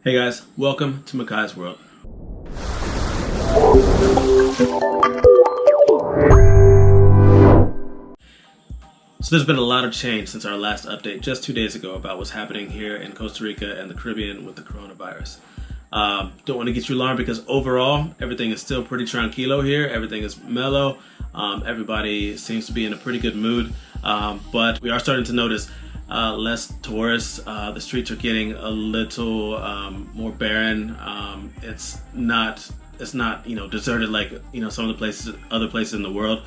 Hey guys, welcome to Makai's World. So there's been a lot of change since our last update just 2 days ago about what's happening here in Costa Rica and the Caribbean with the coronavirus. Don't want to get you alarmed because overall everything is still pretty tranquilo here. Everything is mellow. Everybody seems to be in a pretty good mood. But we are starting to notice less tourists. The streets are getting a little more barren. It's not deserted like some of the other places in the world,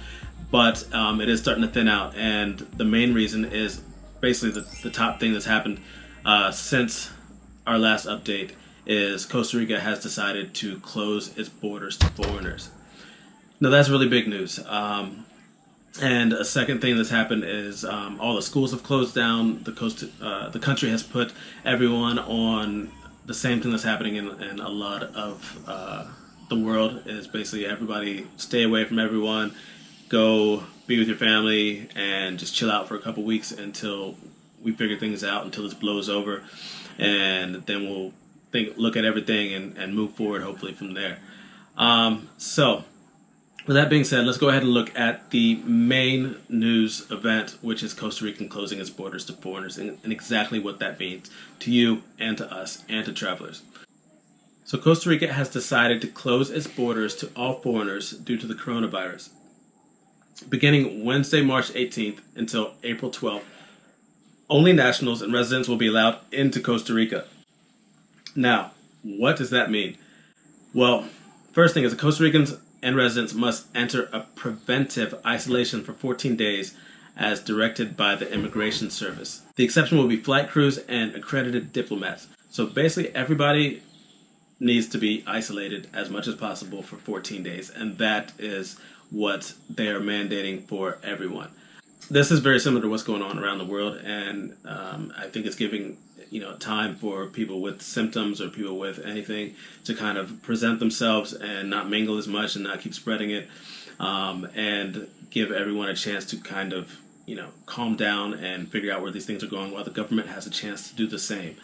but it is starting to thin out. And the main reason is basically the top thing that's happened since our last update is Costa Rica has decided to close its borders to foreigners. Now that's really big news. And a second thing that's happened is all the schools have closed down. The country has put everyone on the same thing that's happening in a lot of the world. Is basically everybody stay away from everyone, go be with your family, and just chill out for a couple weeks until we figure things out, until this blows over, and then we'll look at everything and move forward hopefully from there. So with that being said, let's go ahead and look at the main news event, which is Costa Rica closing its borders to foreigners and exactly what that means to you and to us and to travelers. So Costa Rica has decided to close its borders to all foreigners due to the coronavirus. Beginning Wednesday, March 18th until April 12th, only nationals and residents will be allowed into Costa Rica. Now, what does that mean? Well, first thing is the Costa Ricans and residents must enter a preventive isolation for 14 days as directed by the Immigration Service. The exception will be flight crews and accredited diplomats. So basically everybody needs to be isolated as much as possible for 14 days, and that is what they are mandating for everyone. This is very similar to what's going on around the world, and I think it's giving time for people with symptoms or people with anything to kind of present themselves and not mingle as much and not keep spreading it, and give everyone a chance to kind of calm down and figure out where these things are going while the government has a chance to do the same.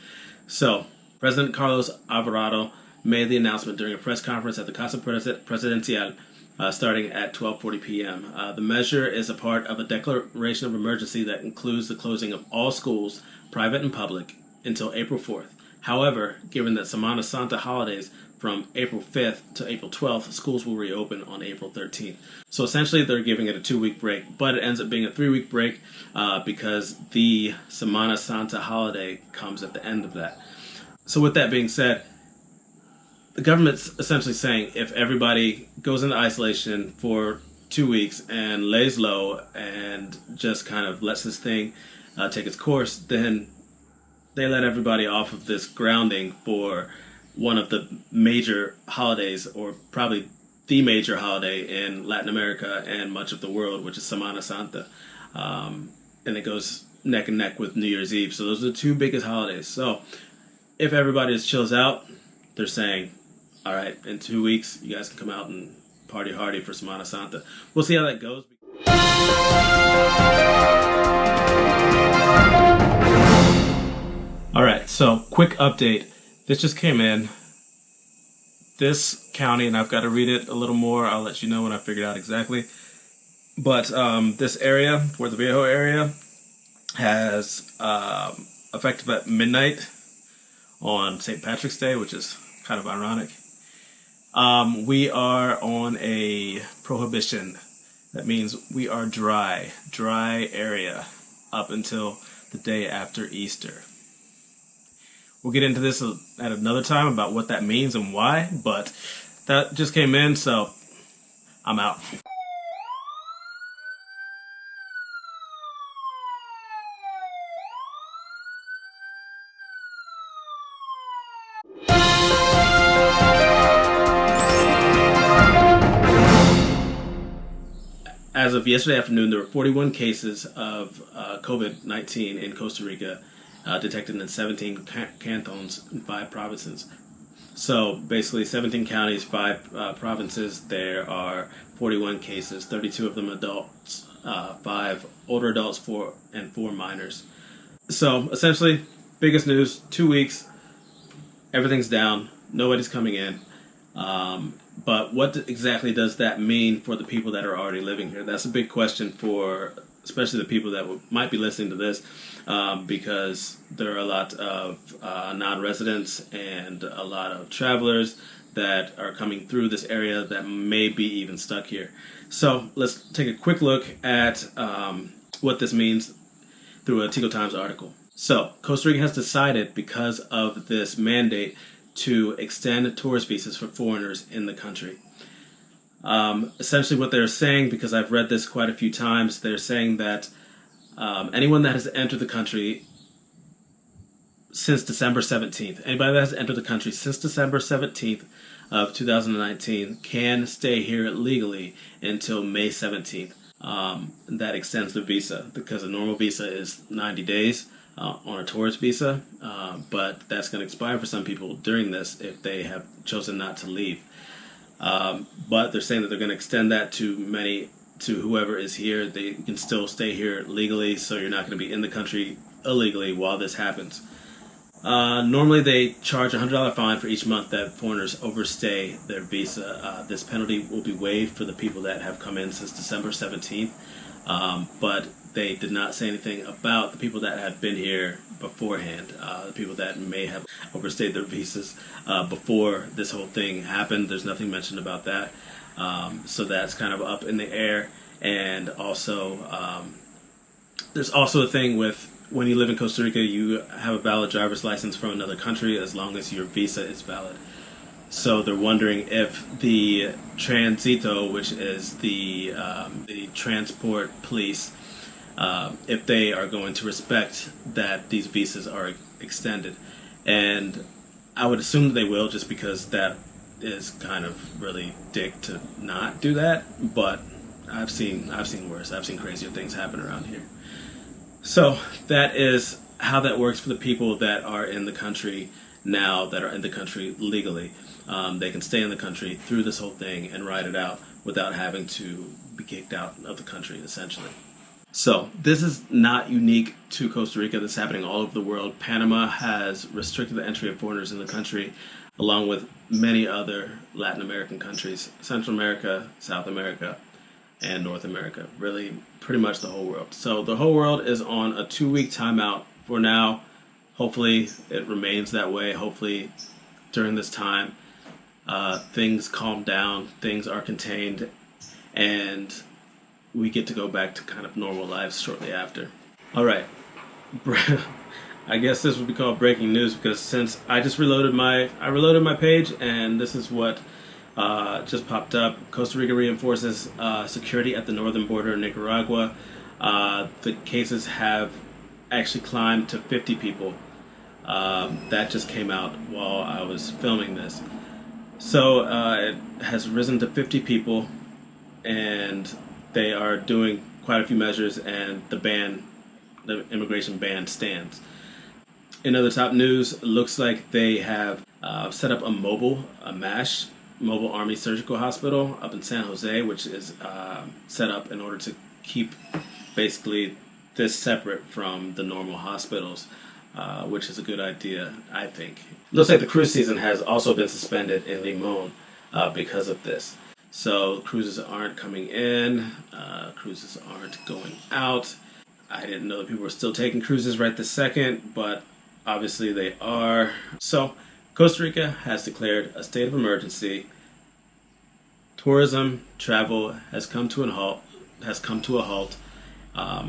So President Carlos Alvarado made the announcement during a press conference at the Casa Presidencial starting at 12:40 p.m. The measure is a part of a declaration of emergency that includes the closing of all schools, private and public, until April 4th. However, given that Semana Santa holidays from April 5th to April 12th, schools will reopen on April 13th. So essentially they're giving it a 2-week break, but it ends up being a 3-week break because the Semana Santa holiday comes at the end of that. So with that being said, the government's essentially saying if everybody goes into isolation for 2 weeks and lays low and just kind of lets this thing take its course, then they let everybody off of this grounding for one of the major holidays, or probably the major holiday in Latin America and much of the world, which is Semana Santa. And it goes neck and neck with New Year's Eve. So those are the two biggest holidays. So if everybody just chills out, they're saying, all right, in 2 weeks, you guys can come out and party hardy for Semana Santa. We'll see how that goes. All right, so quick update. This just came in. This county, and I've got to read it a little more. I'll let you know when I figure it out exactly. But this area, Puerto Viejo area, has effective at midnight on St. Patrick's Day, which is kind of ironic. We are on a prohibition. That means we are dry area up until the day after Easter. We'll get into this at another time about what that means and why, but that just came in, so I'm out. As of yesterday afternoon, there were 41 cases of COVID-19 in Costa Rica, detected in 17 cantons and 5 provinces. So basically 17 counties, 5 provinces, there are 41 cases, 32 of them adults, 5 older adults, 4 minors. So essentially, biggest news, 2 weeks, everything's down, nobody's coming in. But what exactly does that mean for the people that are already living here? That's a big question for especially the people that might be listening to this, because there are a lot of non-residents and a lot of travelers that are coming through this area that may be even stuck here. So let's take a quick look at what this means through a Tico Times article. So Costa Rica has decided, because of this mandate, to extend tourist visas for foreigners in the country. Essentially what they're saying, because I've read this quite a few times, they're saying that anyone that has entered the country since December 17th, anybody that has entered the country since December 17th of 2019 can stay here legally until May 17th. That extends the visa, because a normal visa is 90 days on a tourist visa, but that's going to expire for some people during this if they have chosen not to leave. But they're saying that they're going to extend that to whoever is here. They can still stay here legally, so you're not going to be in the country illegally while this happens. Normally they charge a $100 fine for each month that foreigners overstay their visa. This penalty will be waived for the people that have come in since December 17th, but they did not say anything about the people that had been here beforehand, the people that may have overstayed their visas before this whole thing happened. There's nothing mentioned about that. So that's kind of up in the air. And also, there's also a thing with when you live in Costa Rica, you have a valid driver's license from another country as long as your visa is valid. So they're wondering if the Transito, which is the transport police, if they are going to respect that these visas are extended. And I would assume that they will, just because that is kind of really dick to not do that. But I've seen worse. I've seen crazier things happen around here. So that is how that works for the people that are in the country now, that are in the country legally. They can stay in the country through this whole thing and ride it out without having to be kicked out of the country, essentially. So this is not unique to Costa Rica. This is happening all over the world. Panama has restricted the entry of foreigners in the country, along with many other Latin American countries, Central America, South America, and North America. Really, pretty much the whole world. So the whole world is on a 2-week timeout for now. Hopefully it remains that way. Hopefully during this time things calm down, things are contained, and we get to go back to kind of normal lives shortly after. All right. I guess this would be called breaking news, because since I just reloaded my page, and this is what just popped up. Costa Rica reinforces security at the northern border of Nicaragua. The cases have actually climbed to 50 people. That just came out while I was filming this. So it has risen to 50 people, and they are doing quite a few measures, and the immigration ban stands. In other top news, it looks like they have set up a mobile Army Surgical Hospital up in San Jose, which is set up in order to keep basically this separate from the normal hospitals, which is a good idea, I think. Looks like the cruise season has also been suspended in Limon because of this. So cruises aren't coming in, cruises aren't going out. I didn't know that people were still taking cruises right this second, but obviously they are. So Costa Rica has declared a state of emergency. Tourism, travel has come to a halt.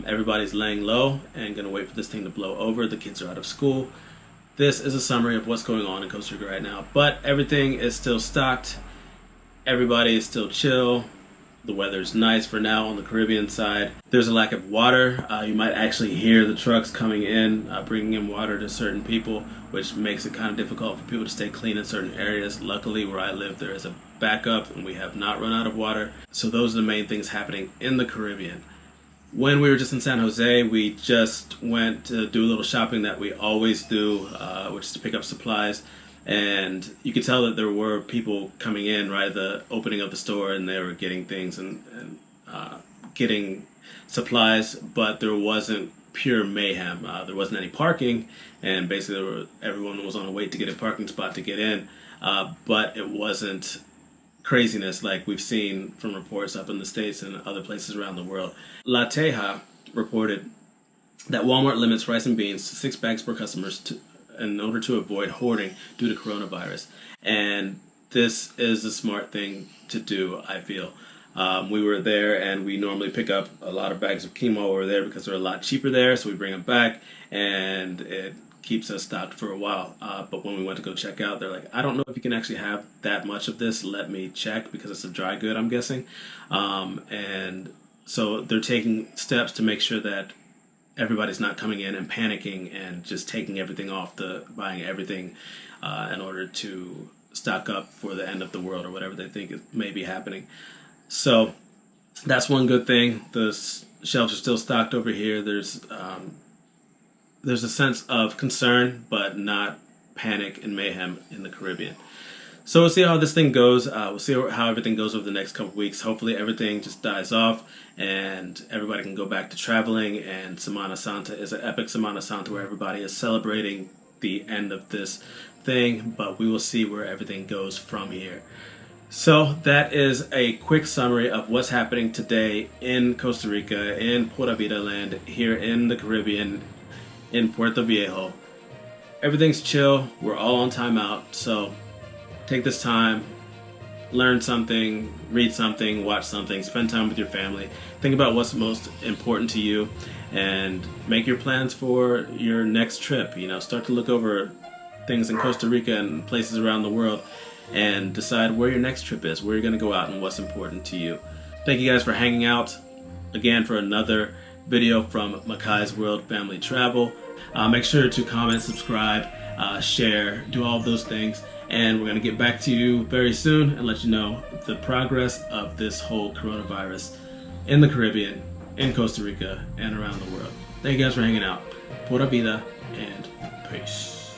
Everybody's laying low and going to wait for this thing to blow over. The kids are out of school. This is a summary of what's going on in Costa Rica right now. But everything is still stocked. Everybody is still chill. The weather's nice for now on the Caribbean side. There's a lack of water. You might actually hear the trucks coming in, bringing in water to certain people, which makes it kind of difficult for people to stay clean in certain areas. Luckily, where I live, there is a backup, and we have not run out of water. So those are the main things happening in the Caribbean. When we were just in San Jose, we just went to do a little shopping that we always do, which is to pick up supplies. And you could tell that there were people coming in right at the opening of the store, and they were getting things and getting supplies, but there wasn't pure mayhem. There wasn't any parking, and basically everyone was on a wait to get a parking spot to get in, but it wasn't craziness like we've seen from reports up in the States and other places around the world. La Teja reported that Walmart limits rice and beans to 6 bags per customer in order to avoid hoarding due to coronavirus. And this is a smart thing to do, I feel. We were there, and we normally pick up a lot of bags of quinoa over there because they're a lot cheaper there, so we bring them back, and it keeps us stocked for a while. But when we went to go check out, they're like, I don't know if you can actually have that much of this. Let me check, because it's a dry good, I'm guessing. And so they're taking steps to make sure that everybody's not coming in and panicking and just taking everything off, buying everything in order to stock up for the end of the world or whatever they think may be happening. So that's one good thing. The shelves are still stocked over here. There's a sense of concern, but not panic and mayhem in the Caribbean. So we'll see how this thing goes. We'll see how everything goes over the next couple weeks. Hopefully everything just dies off and everybody can go back to traveling. And Semana Santa is an epic Semana Santa where everybody is celebrating the end of this thing. But we will see where everything goes from here. So that is a quick summary of what's happening today in Costa Rica, in Pura Vida land, here in the Caribbean, in Puerto Viejo. Everything's chill. We're all on timeout. So take this time, learn something, read something, watch something, spend time with your family. Think about what's most important to you and make your plans for your next trip. Start to look over things in Costa Rica and places around the world and decide where your next trip is, where you're going to go out and what's important to you. Thank you guys for hanging out again for another video from Makai's World Family Travel. Make sure to comment, subscribe, share, do all of those things. And we're going to get back to you very soon and let you know the progress of this whole coronavirus in the Caribbean, in Costa Rica, and around the world. Thank you guys for hanging out. Pura vida and peace.